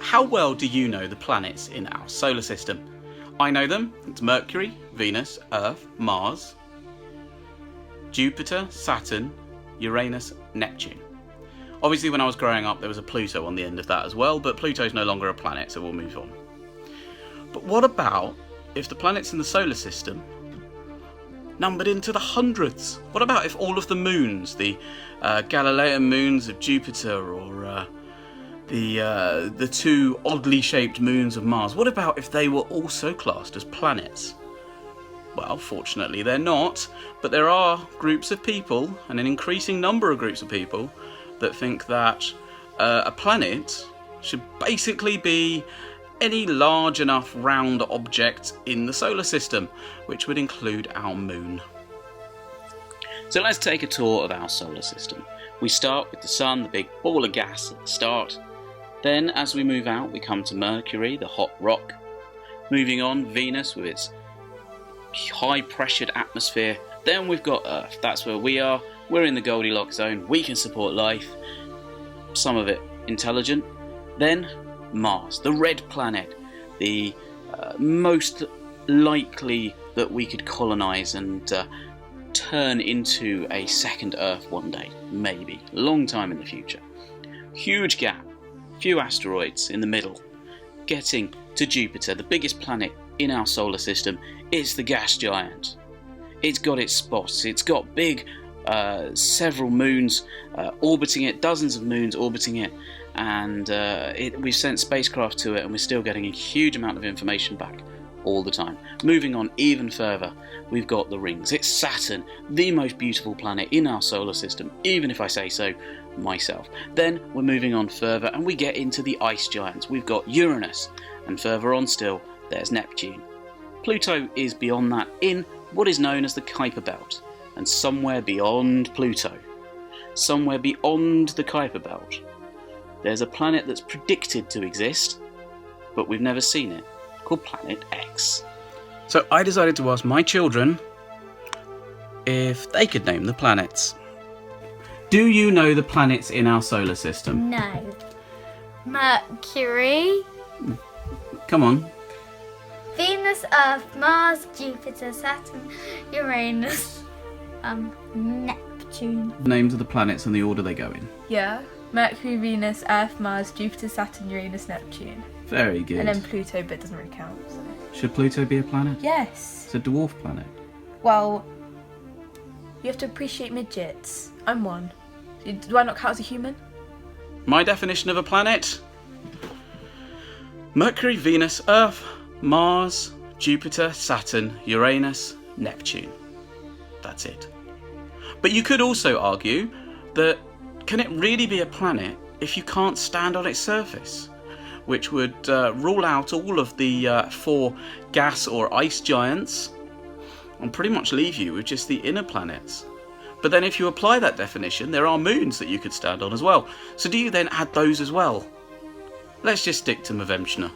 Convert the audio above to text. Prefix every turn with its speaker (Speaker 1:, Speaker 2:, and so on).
Speaker 1: how well do you know the planets in our solar system? I know them. It's Mercury, Venus, Earth, Mars, Jupiter, Saturn, Uranus, Neptune. Obviously when I was growing up there was a Pluto on the end of that as well, but Pluto's no longer a planet, so we'll move on. But what about if the planets in the solar system numbered into the hundreds? What about if all of the moons, the Galilean moons of Jupiter, or the two oddly shaped moons of Mars, what about if they were also classed as planets? Well, fortunately they're not, but there are groups of people, and an increasing number of groups of people, that think that a planet should basically be any large enough round object in the solar system, which would include our moon. So let's take a tour of our solar system. We start with the Sun, the big ball of gas at the start. Then as we move out we come to Mercury, the hot rock. Moving on, Venus with its high pressured atmosphere. Then we've got Earth, that's where we are. We're in the Goldilocks zone, we can support life, some of it intelligent. Then Mars, the red planet, the most likely that we could colonise and turn into a second Earth one day, maybe, a long time in the future. Huge gap, few asteroids in the middle. Getting to Jupiter, the biggest planet in our solar system, is the gas giant. It's got its spots, it's got big several moons orbiting it, dozens of moons orbiting it, and we've sent spacecraft to it and we're still getting a huge amount of information back all the time. Moving on even further, we've got the rings. It's Saturn, the most beautiful planet in our solar system, even if I say so myself. Then we're moving on further and we get into the ice giants. We've got Uranus, and further on still there's Neptune. Pluto is beyond that in what is known as the Kuiper Belt. And somewhere beyond Pluto, somewhere beyond the Kuiper Belt, there's a planet that's predicted to exist, but we've never seen it, called Planet X. So I decided to ask my children if they could name the planets. Do you know the planets in our solar system?
Speaker 2: No. Mercury.
Speaker 1: Come on.
Speaker 2: Venus, Earth, Mars, Jupiter, Saturn, Uranus. Neptune.
Speaker 1: Names of the planets and the order they go in.
Speaker 3: Yeah. Mercury, Venus, Earth, Mars, Jupiter, Saturn, Uranus, Neptune.
Speaker 1: Very good.
Speaker 3: And then Pluto, but it doesn't really count. So.
Speaker 1: Should Pluto be a planet?
Speaker 3: Yes.
Speaker 1: It's a dwarf planet.
Speaker 3: Well, you have to appreciate midgets. I'm one. Do I not count as a human?
Speaker 1: My definition of a planet? Mercury, Venus, Earth, Mars, Jupiter, Saturn, Uranus, Neptune. That's it. But you could also argue that can it really be a planet if you can't stand on its surface? Which would rule out all of the 4 gas or ice giants and pretty much leave you with just the inner planets. But then if you apply that definition, there are moons that you could stand on as well. So do you then add those as well? Let's just stick to Mavemshna.